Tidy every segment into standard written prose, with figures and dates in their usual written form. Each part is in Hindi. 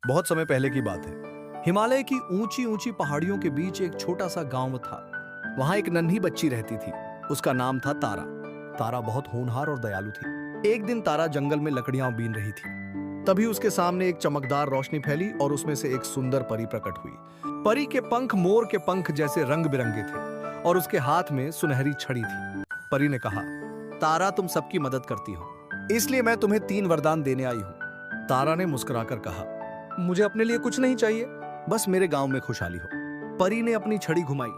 बहुत समय पहले की बात है। हिमालय की ऊंची ऊंची पहाड़ियों के बीच एक छोटा सा गांव था। वहां एक नन्ही बच्ची रहती थी। उसका नाम था तारा। तारा बहुत होनहार और दयालु थी। एक दिन तारा जंगल में लकड़ियां बीन रही थी। तभी उसके सामने एक चमकदार रोशनी फैली और उसमें से एक सुंदर परी प्रकट हुई। परी के पंख मोर के पंख जैसे रंग बिरंगे थे और उसके हाथ में सुनहरी छड़ी थी। परी ने कहा, तारा, तुम सबकी मदद करती हो, इसलिए मैं तुम्हें 3 वरदान देने आई हूं। तारा ने मुस्कुराकर कहा, मुझे अपने लिए कुछ नहीं चाहिए, बस मेरे गांव में खुशहाली हो। परी ने अपनी छड़ी घुमाई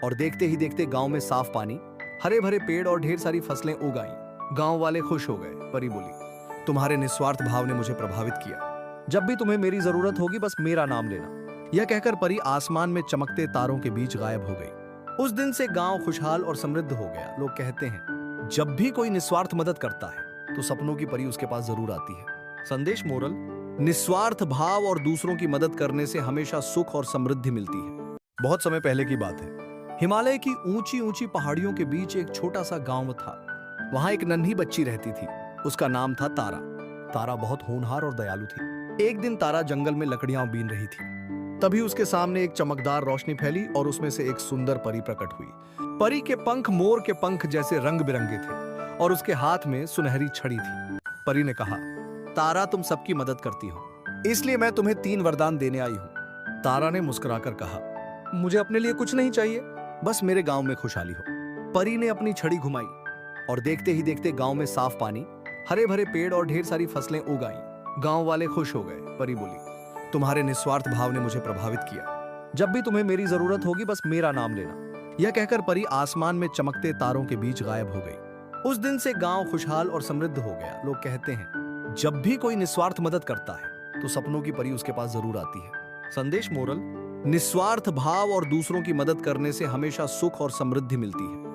और देखते ही देखते गांव में साफ पानी, हरे भरे पेड़ और ढेर सारी फसलें उग आईं। गांव वाले खुश हो गए। परी बोली, तुम्हारे निस्वार्थ भाव ने मुझे प्रभावित किया। जब भी तुम्हें मेरी जरूरत होगी, बस मेरा नाम लेना। यह कहकर परी आसमान में चमकते तारों के बीच गायब हो गई। उस दिन से गांव खुशहाल और समृद्ध हो गया। लोग कहते हैं, जब भी कोई निस्वार्थ मदद करता है तो सपनों की परी उसके पास जरूर आती है। संदेश मोरल, निस्वार्थ भाव और दूसरों की मदद करने से हमेशा सुख और समृद्धि मिलती है। बहुत समय पहले की बात है। हिमालय की ऊंची ऊंची पहाड़ियों के बीच एक छोटा सा गांव था। वहां एक नन्ही बच्ची रहती थी। उसका नाम था तारा। तारा बहुत होनहार और दयालु थी। एक दिन तारा जंगल में लकड़ियां बीन रही थी। तभी उसके सामने एक चमकदार रोशनी फैली और उसमें से एक सुंदर परी प्रकट हुई। परी के पंख मोर के पंख जैसे रंग बिरंगे थे और उसके हाथ में सुनहरी छड़ी थी। परी ने कहा, तारा, तुम सबकी मदद करती हो, इसलिए मैं तुम्हें 3 वरदान देने आई हूं। तारा ने मुस्कुराकर कहा, मुझे अपने लिए कुछ नहीं चाहिए, बस मेरे गांव में खुशहाली हो। परी ने अपनी छड़ी घुमाई और देखते ही देखते गांव में साफ पानी, हरे भरे पेड़ और ढेर सारी फसलें उग आईं। गांव वाले खुश हो गए। परी बोली, तुम्हारे निस्वार्थ भाव ने मुझे प्रभावित किया। जब भी तुम्हें मेरी जरूरत होगी, बस मेरा नाम लेना। यह कहकर परी आसमान में चमकते तारों के बीच गायब हो गई। उस दिन से गांव खुशहाल और समृद्ध हो गया। लोग कहते हैं, जब भी कोई निस्वार्थ मदद करता है तो सपनों की परी उसके पास जरूर आती है। संदेश मोरल, निस्वार्थ भाव और दूसरों की मदद करने से हमेशा सुख और समृद्धि मिलती है।